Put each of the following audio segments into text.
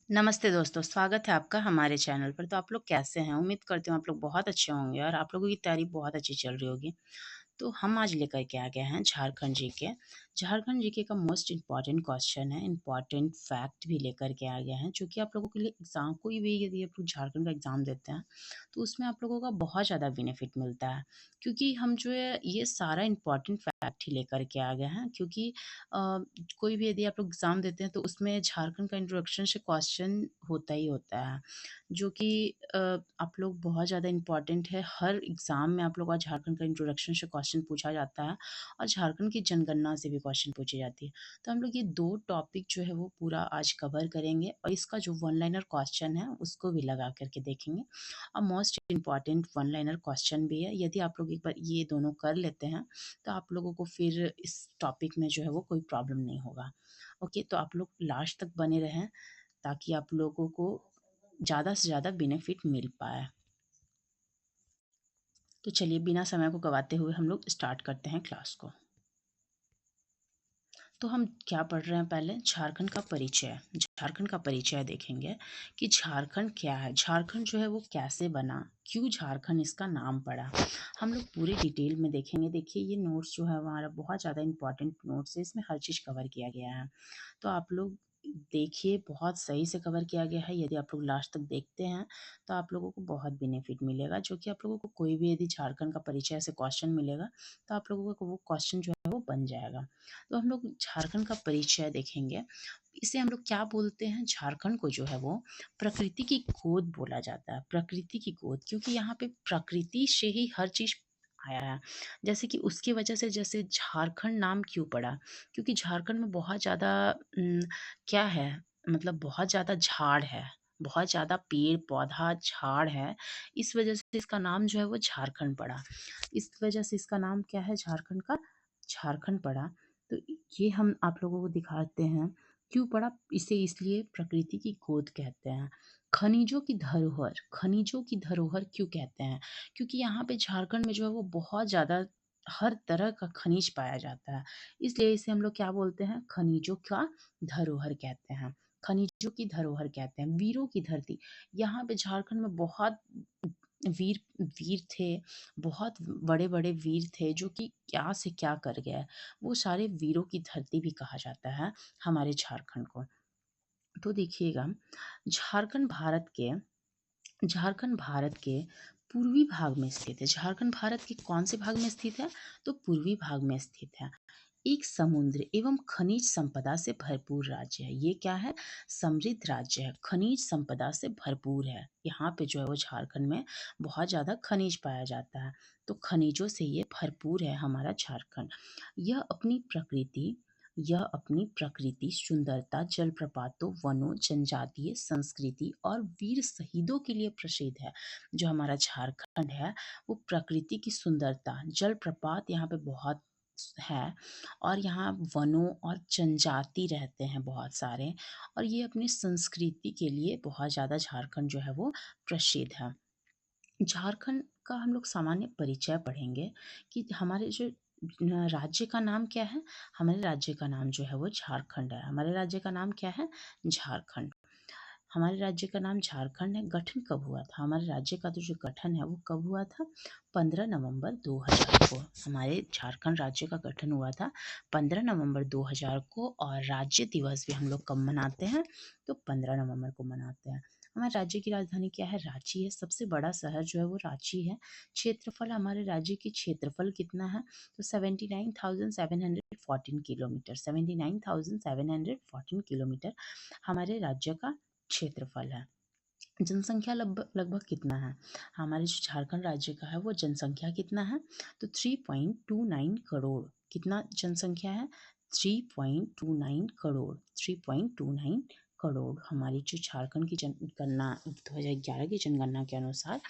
नमस्ते दोस्तों, स्वागत है आपका हमारे चैनल पर। तो आप लोग कैसे हैं? उम्मीद करती हूँ आप लोग बहुत अच्छे होंगे और आप लोगों की तैयारी बहुत अच्छी चल रही होगी। तो हम आज लेकर के आ गए हैं झारखंड जीके। झारखंड जीके का मोस्ट इम्पॉर्टेंट क्वेश्चन है, इम्पॉर्टेंट फैक्ट भी लेकर के आ गए हैं, जो कि आप लोगों के लिए एग्ज़ाम कोई भी यदि आप लोग झारखंड का एग्ज़ाम देते हैं, तो उसमें आप लोगों का बहुत ज़्यादा बेनिफिट मिलता है। क्योंकि हम जो है ये सारा इम्पॉर्टेंट फैक्ट ही लेकर के आ गए हैं क्योंकि कोई भी यदि आप लोग एग्ज़ाम देते हैं तो उसमें झारखंड का इंट्रोडक्शन से क्वेश्चन होता ही होता है, जो कि आप लोग बहुत ज़्यादा इम्पॉर्टेंट है। हर एग्ज़ाम में आप लोग का झारखंड का इंट्रोडक्शन से क्वेश्चन पूछा जाता है और झारखंड की जनगणना से भी क्वेश्चन पूछी जाती है। तो हम लोग ये 2 टॉपिक जो है वो पूरा आज कवर करेंगे और इसका जो वन लाइनर क्वेश्चन है उसको भी लगा कर के देखेंगे और most important one liner question भी है। यदि आप लोग एक बार ये दोनों कर लेते हैं तो आप लोगों को फिर इस टॉपिक में जो है वो कोई प्रॉब्लम नहीं होगा। ओके, तो आप लोग लास्ट तक बने रहें ताकि आप लोगों को ज़्यादा से ज़्यादा बेनिफिट मिल पाए। तो चलिए बिना समय को गवाते हुए हम लोग स्टार्ट करते हैं क्लास को। तो हम क्या पढ़ रहे हैं, पहले झारखंड का परिचय। झारखंड का परिचय देखेंगे कि झारखंड क्या है, झारखंड जो है वो कैसे बना, क्यों झारखंड इसका नाम पड़ा। हम लोग पूरे डिटेल में देखेंगे। देखिए ये नोट्स जो है हमारा बहुत ज़्यादा इंपॉर्टेंट नोट्स है, इसमें हर चीज़ कवर किया गया है। तो आप लोग देखिए बहुत सही से कवर किया गया है। यदि आप लोग लास्ट तक देखते हैं तो आप लोगों को बहुत बेनिफिट मिलेगा, जो कि आप लोगों को कोई भी यदि झारखंड का परिचय से क्वेश्चन मिलेगा तो आप लोगों को वो क्वेश्चन जो है वो बन जाएगा। तो हम लोग झारखंड का परिचय देखेंगे। इसे हम लोग क्या बोलते हैं, झारखंड को जो है वो प्रकृति की गोद बोला जाता है। प्रकृति की गोद, क्योंकि यहाँ पे प्रकृति से ही हर चीज़ आया है। जैसे कि उसकी वजह से, जैसे झारखंड नाम क्यों पड़ा, क्योंकि झारखंड में बहुत ज़्यादा क्या है, मतलब बहुत ज़्यादा झाड़ है, बहुत ज़्यादा पेड़-पौधा, झाड़ है। इस वजह से इसका नाम जो है वो झारखंड पड़ा। इस वजह से इसका नाम क्या है, झारखंड का झारखंड पड़ा। तो ये हम आप लोगों को दिखाते हैं क्यों पड़ा। इसे इसलिए प्रकृति की गोद कहते हैं। खनिजों की धरोहर, खनिजों की धरोहर क्यों कहते हैं, क्योंकि यहाँ पे झारखंड में जो है वो बहुत ज़्यादा हर तरह का खनिज पाया जाता है, इसलिए इसे हम लोग क्या बोलते हैं, खनिजों का धरोहर कहते हैं। खनिजों की धरोहर कहते हैं। वीरों की धरती, यहाँ पे झारखंड में बहुत वीर वीर थे, बहुत बड़े-बड़े वीर थे जो कि क्या से क्या कर गए। वो सारे वीरों की धरती भी कहा जाता है हमारे झारखंड को। तो देखिएगा, झारखंड भारत के झारखंड भारत के पूर्वी भाग में स्थित है। झारखंड भारत के कौन से भाग में स्थित है, तो पूर्वी भाग में स्थित है। एक समुद्र एवं खनिज संपदा से भरपूर राज्य है। ये क्या है, समृद्ध राज्य है, खनिज संपदा से भरपूर है। यहाँ पे जो है वो झारखंड में बहुत ज़्यादा खनिज पाया जाता है। तो खनिजों से ये भरपूर है हमारा झारखंड। यह अपनी प्रकृति यह अपनी प्रकृति, सुंदरता, जलप्रपातों, वनों, जनजातीय संस्कृति और वीर शहीदों के लिए प्रसिद्ध है। जो हमारा झारखंड है वो प्रकृति की सुंदरता, जलप्रपात यहाँ पे बहुत है और यहाँ वनों और जनजाति रहते हैं बहुत सारे, और ये अपनी संस्कृति के लिए बहुत ज़्यादा झारखंड जो है वो प्रसिद्ध है। झारखंड का हम लोग सामान्य परिचय पढ़ेंगे कि हमारे जो राज्य का नाम क्या है। हमारे राज्य का नाम जो है वो झारखंड है। हमारे राज्य का नाम क्या है, झारखंड। हमारे राज्य का नाम झारखंड है। गठन कब हुआ था, हमारे राज्य का तो जो गठन है वो कब हुआ था, 15 नवंबर 2000 को हमारे झारखंड राज्य का गठन हुआ था, 15 नवंबर 2000 को। और राज्य दिवस भी हम लोग कब मनाते हैं, तो 15 नवंबर को मनाते हैं। हमारे राज्य की राजधानी क्या है, रांची है। सबसे बड़ा शहर जो है वो रांची है। क्षेत्रफल, हमारे राज्य की क्षेत्रफल कितना है, तो 79,714 किलोमीटर, 79,714 किलोमीटर हमारे राज्य का क्षेत्रफल है। जनसंख्या लगभग लगभग कितना है, हमारे जो झारखंड राज्य का है वो जनसंख्या कितना है, तो 3.29 करोड़। कितना जनसंख्या है, 3.29 करोड़, 3.29 करोड़। हमारी जो झारखंड की जनगणना 2011 की जनगणना के अनुसार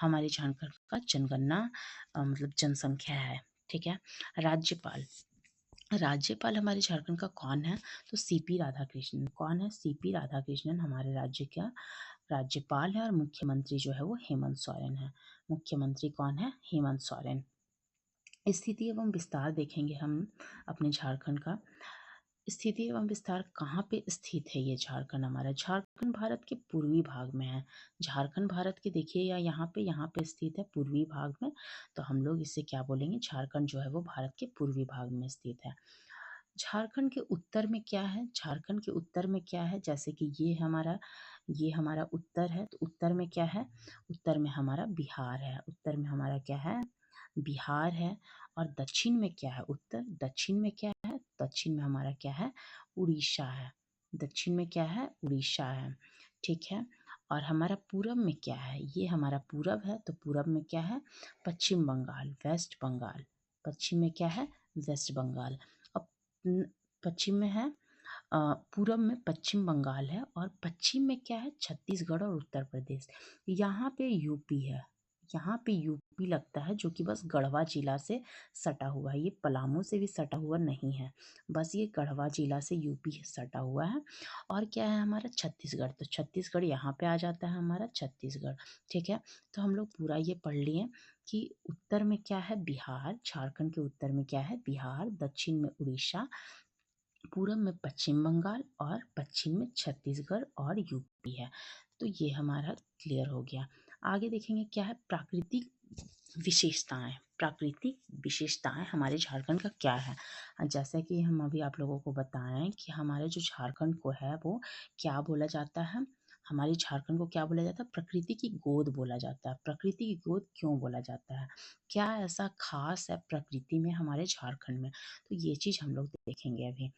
हमारे झारखंड का जनगणना मतलब जनसंख्या है। ठीक है। राज्यपाल, राज्यपाल हमारे झारखंड का कौन है, तो सीपी राधाकृष्णन। कौन है, सीपी राधाकृष्णन हमारे राज्य का राज्यपाल है। और मुख्यमंत्री जो है वो हेमंत सोरेन है। मुख्यमंत्री कौन है, हेमंत सोरेन। स्थिति एवं विस्तार देखेंगे हम अपने झारखंड का। स्थिति एवं विस्तार कहाँ पे स्थित है ये झारखंड हमारा? झारखंड भारत के पूर्वी भाग में है। झारखंड भारत के देखिए या यहाँ पे स्थित है पूर्वी भाग में, तो हम लोग इसे क्या बोलेंगे? झारखंड जो है वो भारत के पूर्वी भाग में स्थित है। झारखंड के उत्तर में क्या है? झारखंड के उत्तर में क्या है? जैसे कि ये हमारा उत्तर है, तो उत्तर में क्या है? उत्तर में हमारा बिहार है। उत्तर में हमारा क्या है? बिहार है। और दक्षिण में क्या है? उत्तर दक्षिण में क्या है? दक्षिण में हमारा क्या है? उड़ीसा है। दक्षिण में क्या है? उड़ीसा है। ठीक है। और हमारा पूरब में क्या है? ये हमारा पूरब है, तो पूरब में क्या है? पश्चिम बंगाल, वेस्ट बंगाल। पश्चिम में क्या है? वेस्ट बंगाल। अब न- पश्चिम में है, पूरब में पश्चिम बंगाल है, और पश्चिम में क्या है? छत्तीसगढ़ और उत्तर प्रदेश। यहाँ पे यूपी है। यहाँ पे यूपी लगता है, जो कि बस गढ़वा जिला से सटा हुआ है। ये पलामू से भी सटा हुआ नहीं है, बस ये गढ़वा जिला से यूपी सटा हुआ है। और क्या है हमारा? छत्तीसगढ़। तो छत्तीसगढ़ यहाँ पे आ जाता है हमारा छत्तीसगढ़। ठीक है। तो हम लोग पूरा ये पढ़ लिए कि उत्तर में क्या है? बिहार। झारखंड के उत्तर में क्या है? बिहार। दक्षिण में उड़ीसा, पूरब में पश्चिम बंगाल, और पश्चिम में छत्तीसगढ़ और यूपी है। तो ये हमारा क्लियर हो गया। आगे देखेंगे क्या है? प्राकृतिक विशेषताएं। प्राकृतिक विशेषताएं हमारे झारखंड का क्या है? जैसा कि हम अभी आप लोगों को बताएं कि हमारे जो झारखंड को है वो क्या बोला जाता है? हमारे झारखंड को क्या बोला जाता है? प्रकृति की गोद बोला जाता है। प्रकृति की गोद क्यों बोला जाता है? क्या ऐसा खास है प्रकृति में हमारे झारखंड में? तो ये चीज हम लोग देखेंगे अभी।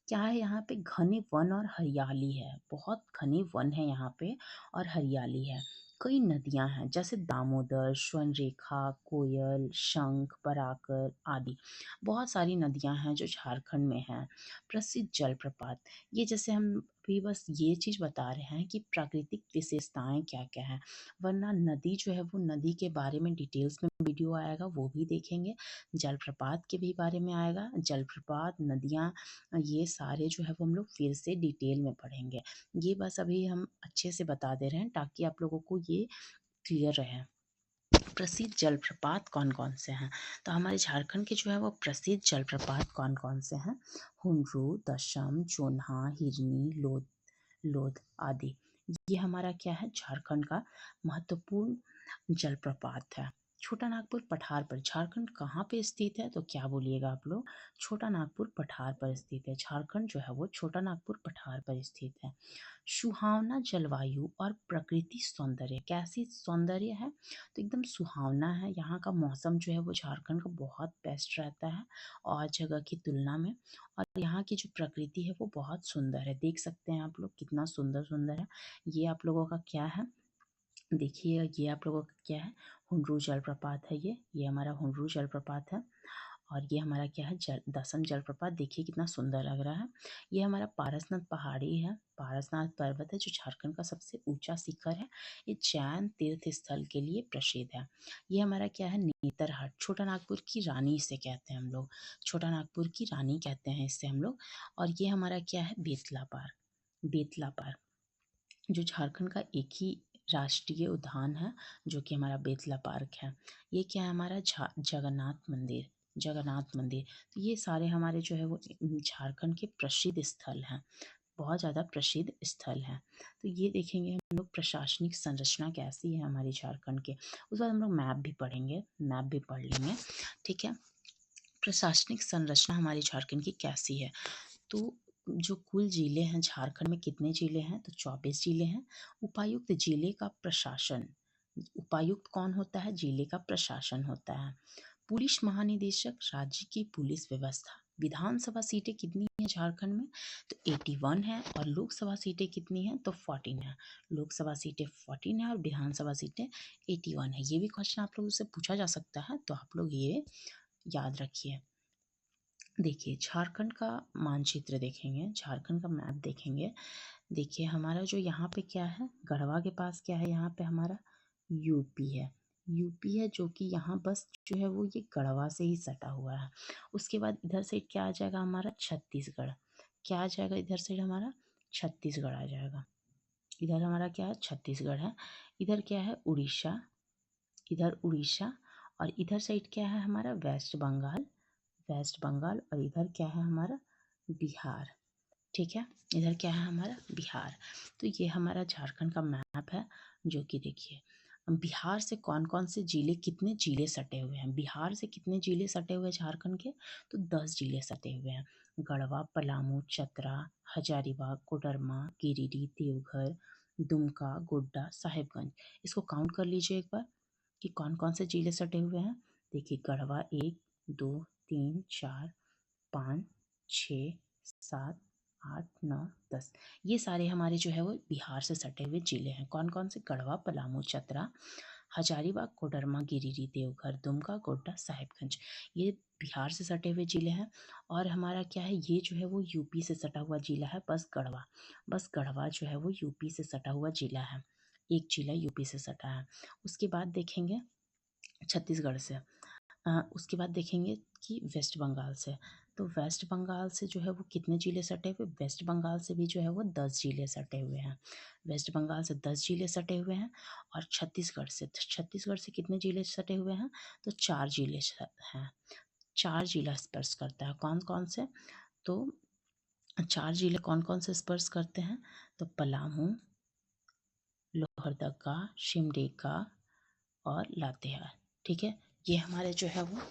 क्या है? यहाँ पे घने वन और हरियाली है। बहुत घने वन है यहाँ पे, और हरियाली है। कई नदियां हैं, जैसे दामोदर, स्वर्णरेखा, कोयल, शंख, बराकर आदि। बहुत सारी नदियां हैं जो झारखंड में हैं। प्रसिद्ध जलप्रपात। ये जैसे हम भी बस ये चीज बता रहे हैं कि प्राकृतिक विशेषताएं क्या क्या है, वरना नदी जो है वो नदी के बारे में डिटेल्स में वीडियो आएगा, वो भी देखेंगे। जलप्रपात के भी बारे में आएगा। जलप्रपात, नदियाँ, ये सारे जो है वो हम लोग फिर से डिटेल में पढ़ेंगे। ये बस अभी हम अच्छे से बता दे रहे हैं ताकि आप लोगों को ये क्लियर रहे। प्रसिद्ध जलप्रपात कौन कौन से हैं? तो हमारे झारखंड के जो है वो प्रसिद्ध जलप्रपात कौन कौन से हैं? हुंड्रू, दशम, जोन्हा, हिरनी, लोध लोध आदि। ये हमारा क्या है? झारखंड का महत्वपूर्ण जलप्रपात है। छोटा नागपुर पठार पर। झारखंड कहाँ पे स्थित है? तो क्या बोलिएगा आप लोग? छोटा नागपुर पठार पर स्थित है। झारखंड जो है वो छोटा नागपुर पठार पर स्थित है। सुहावना जलवायु और प्रकृति सौंदर्य। कैसी सौंदर्य है? तो एकदम सुहावना है। यहाँ का मौसम जो है वो झारखंड का बहुत बेस्ट रहता है और जगह की तुलना में। और यहाँ की जो प्रकृति है वो बहुत सुंदर है। देख सकते हैं आप लोग कितना सुंदर सुंदर है। ये आप लोगों का क्या है? देखिए, ये आप लोगों का क्या है? हुंड्रू जलप्रपात है। ये हमारा हुंड्रू जलप्रपात है। और ये हमारा क्या है? दसम जलप्रपात। देखिए कितना सुंदर लग रहा है। ये हमारा पारसनाथ पहाड़ी है। पारसनाथ पर्वत है जो झारखंड का सबसे ऊंचा शिखर है। ये जैन तीर्थ स्थल के लिए प्रसिद्ध है। ये हमारा क्या है? नेतरहाट। छोटा नागपुर की रानी इसे कहते हैं हम लोग। छोटा नागपुर की रानी कहते हैं इससे हम लोग। और ये हमारा क्या है? बेतला पार। बेतला पार जो झारखंड का एक ही राष्ट्रीय उद्यान है, जो कि हमारा बेतला पार्क है। ये क्या है? हमारा जगन्नाथ मंदिर। जगन्नाथ मंदिर। तो ये सारे हमारे जो है वो झारखंड के प्रसिद्ध स्थल हैं। बहुत ज़्यादा प्रसिद्ध स्थल हैं। तो ये देखेंगे हम लोग प्रशासनिक संरचना कैसी है हमारे झारखंड के। उस बाद हम लोग मैप भी पढ़ेंगे, मैप भी पढ़ लेंगे। ठीक है। प्रशासनिक संरचना हमारे झारखंड की कैसी है? तो जो कुल जिले हैं झारखंड में, कितने जिले हैं? तो 24 जिले हैं। उपायुक्त जिले का प्रशासन। उपायुक्त कौन होता है? जिले का प्रशासन होता है। पुलिस महानिदेशक राज्य की पुलिस व्यवस्था। विधानसभा सीटें कितनी है झारखंड में? तो 81 है। और लोकसभा सीटें कितनी है? तो 14 है। लोकसभा सीटें 14 है और विधानसभा सीटें 81 है। ये भी क्वेश्चन आप लोगों से पूछा जा सकता है, तो आप लोग ये याद रखिए। देखिए, झारखंड का मानचित्र देखेंगे, झारखंड का मैप देखेंगे। देखिए हमारा जो यहाँ पे क्या है? गढ़वा के पास क्या है? यहाँ पे हमारा यूपी है। यूपी है, जो कि यहाँ बस जो है वो ये गढ़वा से ही सटा हुआ है। उसके बाद इधर से क्या आ जाएगा? हमारा छत्तीसगढ़। क्या आ जाएगा इधर से? हमारा छत्तीसगढ़ आ जाएगा। इधर हमारा क्या है? छत्तीसगढ़ है। इधर क्या है? उड़ीसा। इधर उड़ीसा। और इधर साइड क्या है? हमारा वेस्ट बंगाल। वेस्ट बंगाल। और इधर क्या है? हमारा बिहार। ठीक है। इधर क्या है हमारा बिहार। तो ये हमारा झारखंड का मैप है, जो कि देखिए बिहार से कौन कौन से जिले, कितने जिले सटे हुए हैं। बिहार से कितने जिले सटे हुए हैं झारखंड के, तो 10 जिले सटे हुए हैं। गढ़वा, पलामू, चतरा, हजारीबाग, कोडरमा, गिरिडीह, देवघर, दुमका, गोड्डा, साहेबगंज। इसको काउंट कर लीजिए एक बार कि कौन कौन से जिले सटे हुए हैं। देखिए गढ़वा 1, 2, 3, 4, 5, 6, 7, 8, 9, 10। ये सारे हमारे जो है वो बिहार से सटे हुए जिले हैं। कौन कौन से? गढ़वा, पलामू, चतरा, हजारीबाग, कोडरमा, गिरिडीह, देवघर, दुमका, गोड्डा, साहिबगंज। ये बिहार से सटे हुए जिले हैं। और हमारा क्या है, ये जो है वो यूपी से सटा हुआ जिला है, बस गढ़वा। बस गढ़वा जो है वो यूपी से सटा हुआ जिला है। एक जिला यूपी से सटा है। उसके बाद देखेंगे छत्तीसगढ़ से। उसके बाद देखेंगे कि वेस्ट बंगाल से। तो वेस्ट बंगाल से जो है वो कितने जिले सटे हुए? वेस्ट बंगाल से भी जो है वो 10 जिले सटे हुए हैं। वेस्ट बंगाल से 10 जिले सटे हुए हैं। और छत्तीसगढ़ से कितने जिले सटे हुए हैं? तो 4 जिले हैं। 4 जिला स्पर्श करता है। कौन कौन से? तो 4 जिले कौन कौन से स्पर्श करते हैं? तो पलामू, लोहरदगा, सिमडेगा और लातेहार। ठीक है, ये हमारे जो है वो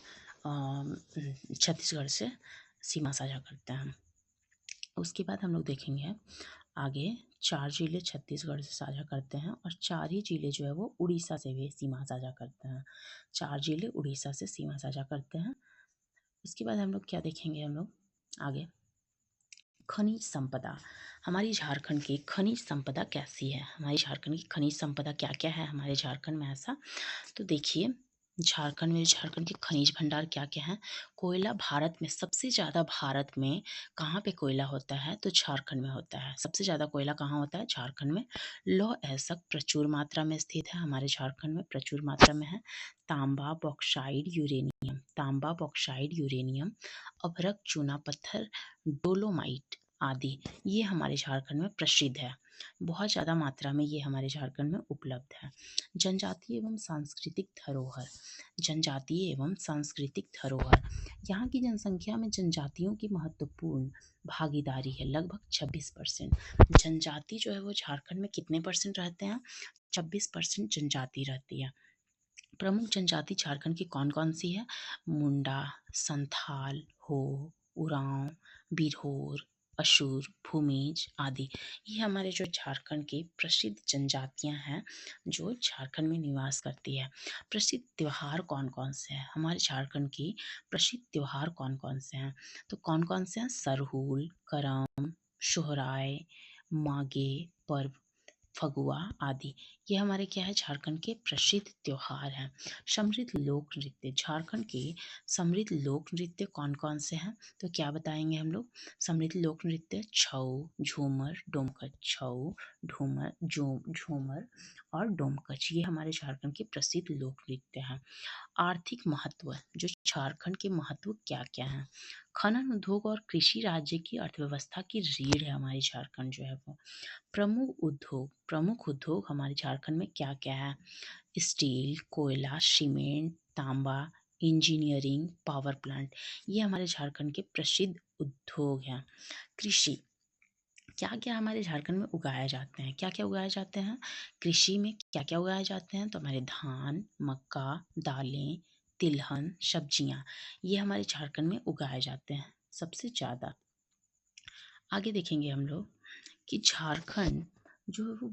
छत्तीसगढ़ से सीमा साझा करते हैं। उसके बाद हम लोग देखेंगे आगे, 4 जिले छत्तीसगढ़ से साझा करते हैं और 4 ही जिले जो है वो उड़ीसा से भी सीमा साझा करते हैं। 4 जिले उड़ीसा से सीमा साझा करते हैं। उसके बाद हम लोग क्या देखेंगे, हम लोग आगे खनिज संपदा। हमारी झारखंड की खनिज संपदा कैसी है? हमारी झारखंड की खनिज संपदा क्या क्या है हमारे झारखंड में ऐसा? तो देखिए झारखंड के खनिज भंडार क्या क्या हैं। कोयला भारत में सबसे ज़्यादा, भारत में कहाँ पे कोयला होता है? तो झारखंड में होता है। सबसे ज़्यादा कोयला कहाँ होता है? झारखंड में। लौह अयस्क प्रचुर मात्रा में स्थित है हमारे झारखंड में, प्रचुर मात्रा में है। तांबा, बॉक्साइड, यूरेनियम। तांबा, बॉक्साइड, यूरेनियम, अभ्रक, चूना पत्थर, डोलोमाइट आदि, ये हमारे झारखंड में प्रसिद्ध है। बहुत ज़्यादा मात्रा में ये हमारे झारखंड में उपलब्ध है। जनजातीय एवं सांस्कृतिक धरोहर। जनजातीय एवं सांस्कृतिक धरोहर, यहाँ की जनसंख्या में जनजातियों की महत्वपूर्ण भागीदारी है, लगभग 26%। जनजाति जो है वो झारखंड में कितने परसेंट रहते हैं? 26% जनजाति रहती है। प्रमुख जनजाति झारखंड की कौन कौन सी है? मुंडा, संथाल, हो, उरांव, बिरहोर, अशूर, भूमिज आदि। ये हमारे जो झारखंड की प्रसिद्ध जनजातियां हैं जो झारखंड में निवास करती है। प्रसिद्ध त्योहार कौन कौन से हैं? हमारे झारखंड की प्रसिद्ध त्योहार कौन कौन से हैं? तो कौन कौन से हैं? सरहुल, करम, सोहराय, माघे पर्व, फगुआ आदि, ये हमारे क्या है, झारखंड के प्रसिद्ध त्योहार हैं। समृद्ध लोक नृत्य, झारखंड के समृद्ध लोक नृत्य कौन कौन से हैं? तो क्या बताएंगे हम लोग? समृद्ध लोक नृत्य छऊ, झूमर, डोमकच। छऊ, झूमर और डोमकच, ये हमारे झारखंड के प्रसिद्ध लोक नृत्य हैं। आर्थिक महत्व, जो झारखंड के महत्व क्या क्या है? खनन उद्योग और कृषि राज्य की अर्थव्यवस्था की रीढ़ है हमारी झारखंड जो है वो। प्रमुख उद्योग हमारे झारखंड में क्या क्या है? स्टील, कोयला, सीमेंट, तांबा, इंजीनियरिंग, पावर प्लांट, ये हमारे झारखंड के प्रसिद्ध उद्योग हैं। कृषि, क्या क्या हमारे झारखंड में उगाए जाते हैं? क्या क्या उगाए जाते हैं? कृषि में क्या क्या उगाए जाते हैं? तो हमारे धान, मक्का, दालें, तिलहन, सब्जियां, ये हमारे झारखंड में उगाए जाते हैं सबसे ज़्यादा। आगे देखेंगे हम लोग कि झारखंड जो है वो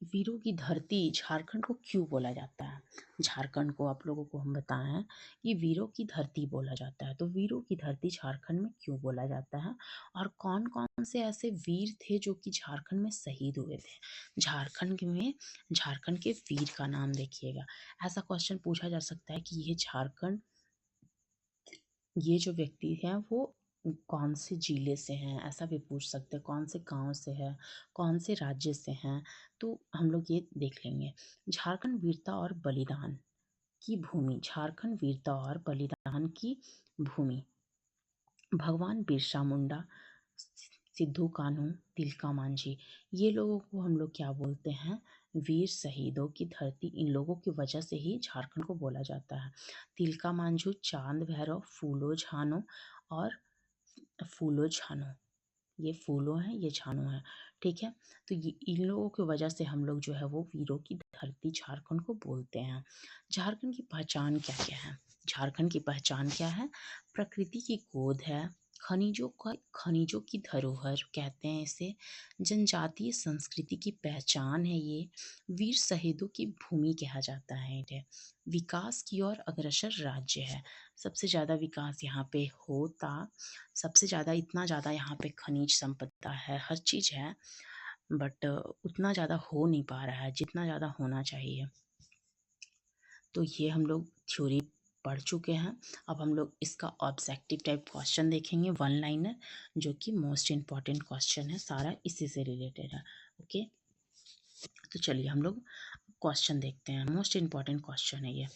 वीरों की धरती झारखंड को क्यों बोला जाता है? झारखंड को आप लोगों को हम बताएं कि वीरों की धरती बोला जाता है। तो वीरों की धरती झारखंड में क्यों बोला जाता है? और कौन कौन से ऐसे वीर थे जो कि झारखंड में शहीद हुए थे? झारखंड के वीर का नाम देखिएगा। ऐसा क्वेश्चन पूछा जा सकता है कि ये जो व्यक्ति हैं वो कौन से जिले से हैं, ऐसा भी पूछ सकते हैं। कौन से गांव से है, कौन से राज्य से हैं, तो हम लोग ये देख लेंगे। झारखंड वीरता और बलिदान की भूमि। झारखंड वीरता और बलिदान की भूमि। भगवान बिरसा मुंडा, सिद्धू कान्हू, तिलका मांझी, ये लोगों को हम लोग क्या बोलते हैं? वीर शहीदों की धरती। इन लोगों की वजह से ही झारखंड को बोला जाता है। तिलका मांझू, चांद भैरव, फूलो झानो और फूलो झानो, ये फूलो हैं, ये छानो हैं, ठीक है। तो ये इन लोगों की वजह से हम लोग जो है वो वीरों की धरती झारखंड को बोलते हैं। झारखंड की पहचान क्या-क्या है? झारखंड की पहचान क्या है? प्रकृति की गोद है, खनिजों की धरोहर कहते हैं इसे, जनजातीय संस्कृति की पहचान है ये, वीर शहीदों की भूमि कहा जाता है इन्हें, विकास की ओर अग्रसर राज्य है। सबसे ज़्यादा विकास यहाँ पे होता, सबसे ज़्यादा इतना ज़्यादा यहाँ पे खनिज संपदा है, हर चीज़ है, बट उतना ज़्यादा हो नहीं पा रहा है जितना ज़्यादा होना चाहिए। तो ये हम लोग थ्योरी पढ़ चुके हैं। अब हम लोग इसका ऑब्जेक्टिव टाइप क्वेश्चन देखेंगे, वन लाइनर, जो कि मोस्ट इम्पॉर्टेंट क्वेश्चन है, सारा इसी से रिलेटेड है। ओके, तो चलिए हम लोग क्वेश्चन देखते हैं। मोस्ट इम्पॉर्टेंट क्वेश्चन है ये।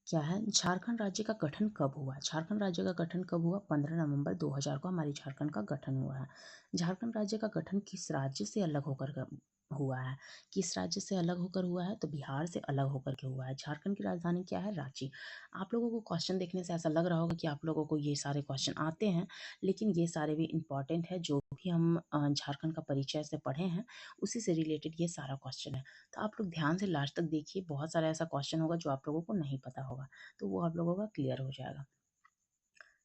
क्या है? झारखंड राज्य का गठन कब हुआ? झारखंड राज्य का गठन कब हुआ? 15 नवंबर 2000 को हमारी झारखंड का गठन हुआ है। झारखंड राज्य का गठन किस राज्य से अलग होकर हुआ है? किस राज्य से अलग होकर हुआ है? तो बिहार से अलग होकर के हुआ है। झारखंड की राजधानी क्या है? रांची। आप लोगों को क्वेश्चन देखने से ऐसा लग रहा होगा कि आप लोगों को ये सारे क्वेश्चन आते हैं, लेकिन ये सारे भी इम्पॉर्टेंट है। जो भी हम झारखंड का परिचय से पढ़े हैं, उसी से रिलेटेड ये सारा क्वेश्चन है। तो आप लोग ध्यान से लास्ट तक देखिए, बहुत सारा ऐसा क्वेश्चन होगा जो आप लोगों को नहीं पता होगा, तो वो आप लोगों का क्लियर हो जाएगा।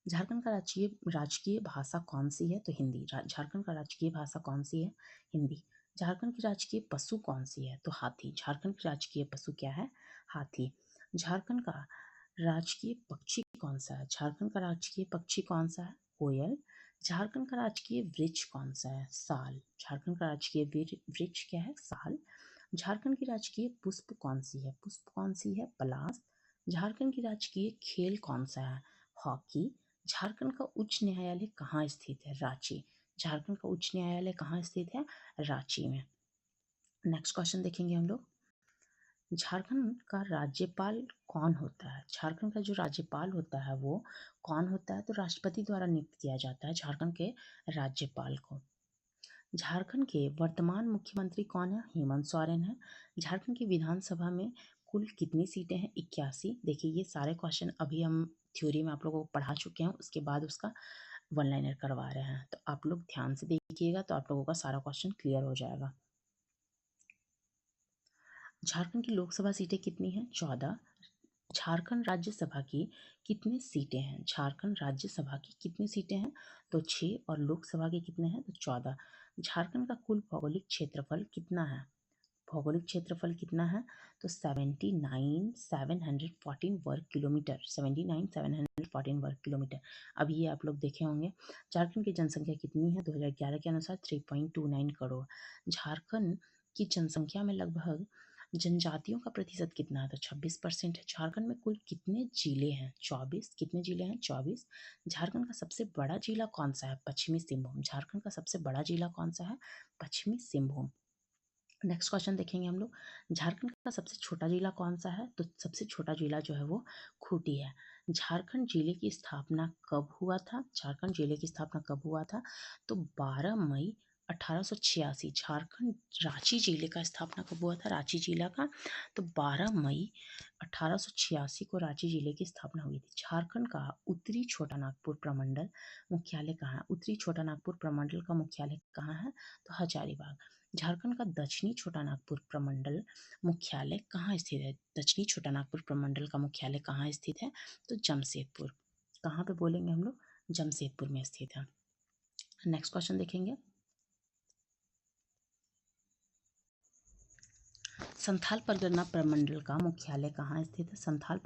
झारखंड का राजकीय राजकीय भाषा कौन सी है? तो हिंदी। झारखंड का राजकीय भाषा कौन सी है? हिंदी। झारखंड की राजकीय पशु कौन सी है? तो हाथी। झारखंड की राजकीय पशु क्या है? हाथी। झारखंड का राजकीय पक्षी कौन सा है? झारखंड का राजकीय पक्षी कौन सा है? कोयल। झारखंड का राजकीय वृक्ष कौन सा है? साल। झारखंड का राजकीय वृक्ष क्या है? साल। झारखंड की राजकीय पुष्प कौन सी है? पुष्प कौन सी है? पलाश। झारखंड की राजकीय खेल कौन सा है? हॉकी। झारखंड का उच्च न्यायालय कहाँ स्थित है? रांची। झारखंड का उच्च न्यायालय कहाँ स्थित है? रांची में। नेक्स्ट क्वेश्चन देखेंगे हम लोग। झारखंड का राज्यपाल कौन होता है? झारखंड का जो राज्यपाल होता है वो कौन होता है? तो राष्ट्रपति द्वारा नियुक्त किया जाता है झारखंड के राज्यपाल को। झारखंड के वर्तमान मुख्यमंत्री कौन है? हेमंत सोरेन है। झारखंड की विधानसभा में कुल कितनी सीटें हैं? 81। देखिए ये सारे क्वेश्चन अभी हम थ्योरी में आप लोगों को पढ़ा चुके हैं, उसके बाद उसका वन लाइनर करवा रहे हैं, तो आप लोग ध्यान से देखिएगा तो आप लोगों का सारा क्वेश्चन क्लियर हो जाएगा। झारखंड की लोकसभा सीटें कितनी हैं? 14। झारखंड राज्यसभा की कितनी सीटें हैं? झारखंड राज्यसभा की कितनी सीटें हैं? तो 6, और लोकसभा के कितने हैं? तो 14। झारखंड का कुल भौगोलिक क्षेत्रफल कितना है? भौगोलिक क्षेत्रफल कितना है? तो 79,714 वर्ग किलोमीटर। 79,714 वर्ग किलोमीटर। अभी ये आप लोग देखे होंगे। झारखंड की जनसंख्या कितनी है? 2011 के अनुसार 3.29 करोड़। झारखंड की जनसंख्या में लगभग जनजातियों का प्रतिशत कितना है? तो 26% है। झारखंड में कुल कितने जिले हैं? 24। कितने जिले हैं? 24। झारखंड का सबसे बड़ा जिला कौन सा है? पश्चिमी सिंहभूम। झारखंड का सबसे बड़ा जिला कौन सा है? पश्चिमी सिंहभूम। नेक्स्ट क्वेश्चन देखेंगे हम लोग। झारखंड का सबसे छोटा जिला कौन सा है? तो सबसे छोटा जिला जो है वो खूंटी है। झारखंड जिले की स्थापना कब हुआ था? झारखंड जिले की स्थापना कब हुआ था? तो 12 मई 1886। झारखंड रांची जिले का स्थापना कब हुआ था? रांची जिला का, तो 12 मई 1886 को रांची जिले की स्थापना हुई थी। झारखंड का उत्तरी छोटा नागपुर प्रमंडल मुख्यालय कहाँ है? उत्तरी छोटा नागपुर प्रमंडल का मुख्यालय कहाँ है? तो हजारीबाग। झारखंड का दक्षिणी छोटा नागपुर प्रमंडल मुख्यालय कहाँ स्थित है? दक्षिणी छोटा नागपुर प्रमंडल का मुख्यालय कहाँ स्थित है? तो जमशेदपुर। कहाँ पे बोलेंगे हम लोग? जमशेदपुर में स्थित है। नेक्स्ट क्वेश्चन देखेंगे। संथाल परगना प्रमंडल का मुख्यालय कहाँ स्थित है? संथाल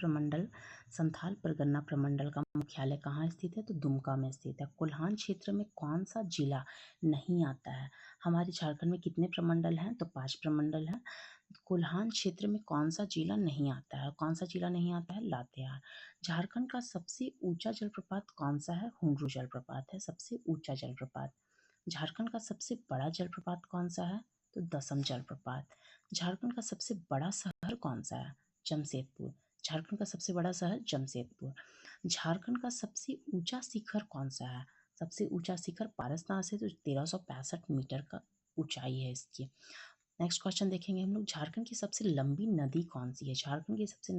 परगना प्रमंडल का मुख्यालय कहाँ स्थित है? तो दुमका में स्थित है। कोल्हान क्षेत्र में कौन सा जिला नहीं आता है? हमारे झारखंड में कितने प्रमंडल हैं? तो 5 प्रमंडल हैं। कोल्हान क्षेत्र में कौन सा जिला नहीं आता है? कौन सा जिला नहीं आता है? लातेहार। झारखंड का सबसे ऊंचा जलप्रपात कौन सा है? हुंड्रू जलप्रपात है सबसे ऊंचा जलप्रपात। झारखंड का सबसे बड़ा जलप्रपात कौन सा है? तो दसम जलप्रपात। झारखंड का सबसे बड़ा शहर कौन सा है? जमशेदपुर। झारखंड का सबसे बड़ा शहर जमशेदपुर। झारखंड का सबसे ऊंचा शिखर कौन सा है? सबसे ऊंचा शिखर पारसनाथ है, तो 1365 मीटर का ऊंचाई है इसकी। नेक्स्ट क्वेश्चन देखेंगे हम लोग, झारखंड की सबसे लंबी नदी कौन सी है? झारखंड की सबसे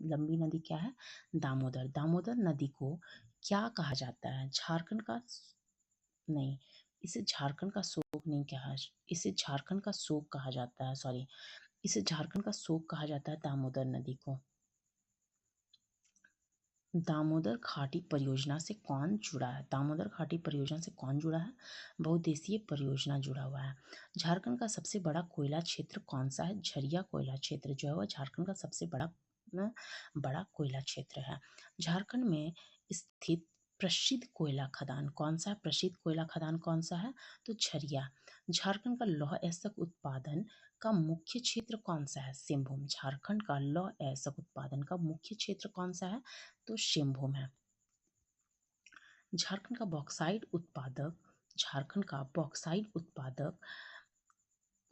लंबी नदी क्या है? दामोदर। दामोदर नदी को क्या कहा जाता है? झारखंड का नहीं, इसे झारखंड का शोक नहीं कहा, इसे झारखंड का शोक कहा जाता है, सॉरी, इसे झारखंड का शोक कहा जाता है दामोदर नदी को। दामोदर घाटी परियोजना से कौन जुड़ा है? दामोदर घाटी परियोजना से कौन जुड़ा है? बहुउद्देशीय परियोजना जुड़ा हुआ है। झारखंड का सबसे बड़ा कोयला क्षेत्र कौन सा है? झरिया कोयला क्षेत्र जो है वह झारखंड का सबसे बड़ा कोयला क्षेत्र है। झारखंड में स्थित प्रसिद्ध कोयला खदान कौन सा है? प्रसिद्ध कोयला खदान कौन सा है? तो झरिया। झारखंड का लौह अयस्क उत्पादन का मुख्य क्षेत्र कौन सा है? सिंहभूम। झारखंड का लौह अयस्क उत्पादन का मुख्य क्षेत्र कौन सा है? तो सिंहभूम है। झारखंड का बॉक्साइट उत्पादक झारखंड का बॉक्साइट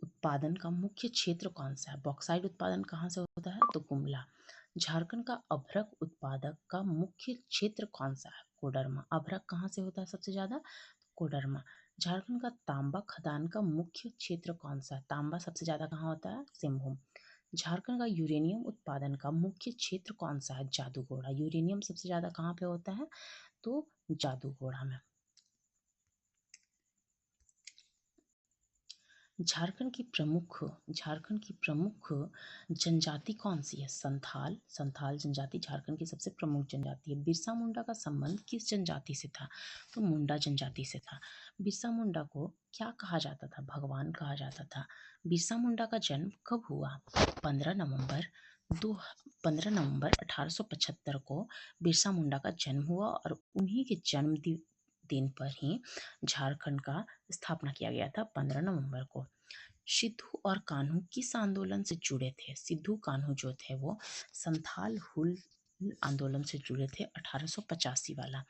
उत्पादन का मुख्य क्षेत्र कौन सा है? बॉक्साइट उत्पादन कहाँ से होता है? तो गुमला। झारखंड का अभ्रक उत्पादक का मुख्य क्षेत्र कौन सा है? कोडरमा। अभ्रक कहाँ से होता है सबसे ज्यादा? कोडरमा। झारखंड का तांबा खदान का मुख्य क्षेत्र कौन सा है? तांबा सबसे ज्यादा कहाँ होता है? सिंहभूम। झारखंड का यूरेनियम उत्पादन का मुख्य क्षेत्र कौन सा है? जादूगोड़ा। यूरेनियम सबसे ज्यादा कहाँ पे होता है? तो जादूगोड़ा में। झारखंड की प्रमुख जनजाति कौन सी है? संथाल। संथाल जनजाति झारखंड की सबसे प्रमुख जनजाति है। बिरसा मुंडा का संबंध किस जनजाति से था? तो मुंडा जनजाति से था। बिरसा मुंडा को क्या कहा जाता था? भगवान कहा जाता था। बिरसा मुंडा का जन्म कब हुआ? 15 नवंबर 1875 को बिरसा मुंडा का जन्म हुआ और उन्हीं के जन्म दिन पर ही झारखंड का स्थापना किया गया था 15 नवंबर को। सिद्धू और कान्हू किस आंदोलन से जुड़े थे? सिद्धू कान्हू जो थे वो संथाल हुल आंदोलन से जुड़े थे, 1885 वाला।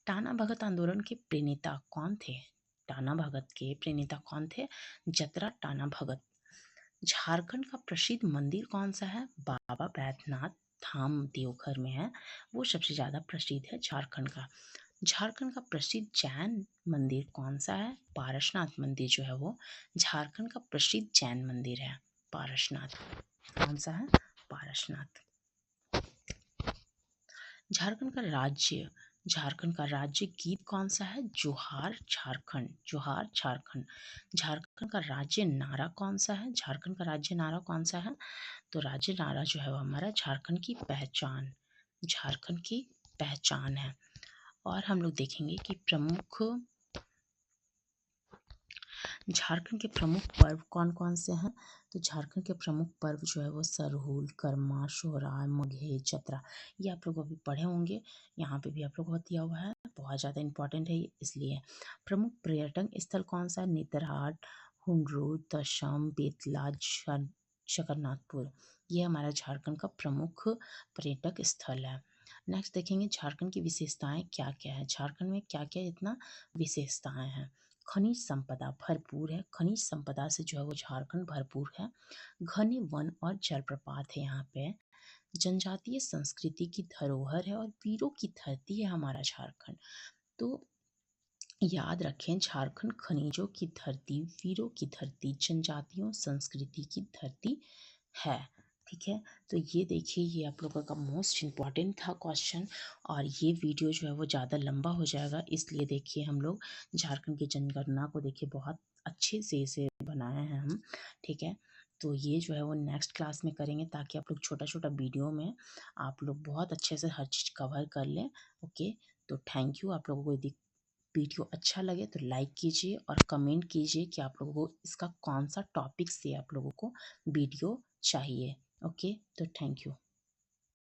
टाना भगत आंदोलन के प्रणेता कौन थे? टाना भगत के प्रणेता कौन थे? जतरा टाना भगत। झारखंड का प्रसिद्ध मंदिर कौन सा है? बाबा बैद्यनाथ धाम देवघर में है, वो सबसे ज्यादा प्रसिद्ध है झारखंड का। झारखंड का प्रसिद्ध जैन मंदिर कौन सा है? पारसनाथ मंदिर जो है वो झारखंड का प्रसिद्ध जैन मंदिर है। पारसनाथ। कौन सा है? पारसनाथ। झारखंड का राज्य गीत कौन सा है? जोहार झारखंड। जोहार झारखंड। झारखंड का राज्य नारा कौन सा है? झारखंड का राज्य नारा कौन सा है? तो राज्य नारा जो है वो हमारा झारखंड की पहचान, झारखंड की पहचान है। और हम लोग देखेंगे कि झारखंड के प्रमुख पर्व कौन कौन से हैं। तो झारखंड के प्रमुख पर्व जो है वो सरहुल, करमा, सोहराय, मघे, चतरा, ये आप लोग अभी पढ़े होंगे। यहाँ पे भी आप लोग को दिया हुआ है, बहुत ज़्यादा इंपॉर्टेंट है इसलिए। प्रमुख पर्यटन स्थल कौन सा है? नेतरहाट, हुंड्रू, तशम, बेतला, जगन्नाथपुर, ये हमारा झारखंड का प्रमुख पर्यटक स्थल है। नेक्स्ट देखेंगे झारखंड की विशेषताएं क्या क्या है। झारखंड में क्या क्या इतना विशेषताएं हैं। खनिज संपदा भरपूर है, खनिज संपदा से जो है वो झारखंड भरपूर है। घने वन और जलप्रपात है यहाँ पे। जनजातीय संस्कृति की धरोहर है और वीरों की धरती है हमारा झारखंड। तो याद रखें, झारखंड खनिजों की धरती, वीरों की धरती, जनजातियों संस्कृति की धरती है। ठीक है, तो ये देखिए, ये आप लोगों का मोस्ट इम्पॉर्टेंट था क्वेश्चन। और ये वीडियो जो है वो ज़्यादा लंबा हो जाएगा, इसलिए देखिए हम लोग झारखंड की जनगणना को देखिए बहुत अच्छे से इसे बनाए हैं हम। ठीक है, तो ये जो है वो नेक्स्ट क्लास में करेंगे, ताकि आप लोग छोटा छोटा वीडियो में आप लोग बहुत अच्छे से हर चीज़ कवर कर लें। ओके, तो थैंक यू। आप लोगों को यदि वीडियो अच्छा लगे तो लाइक कीजिए और कमेंट कीजिए कि आप लोगों को इसका कौन सा टॉपिक से आप लोगों को वीडियो चाहिए। ओके, तो थैंक यू।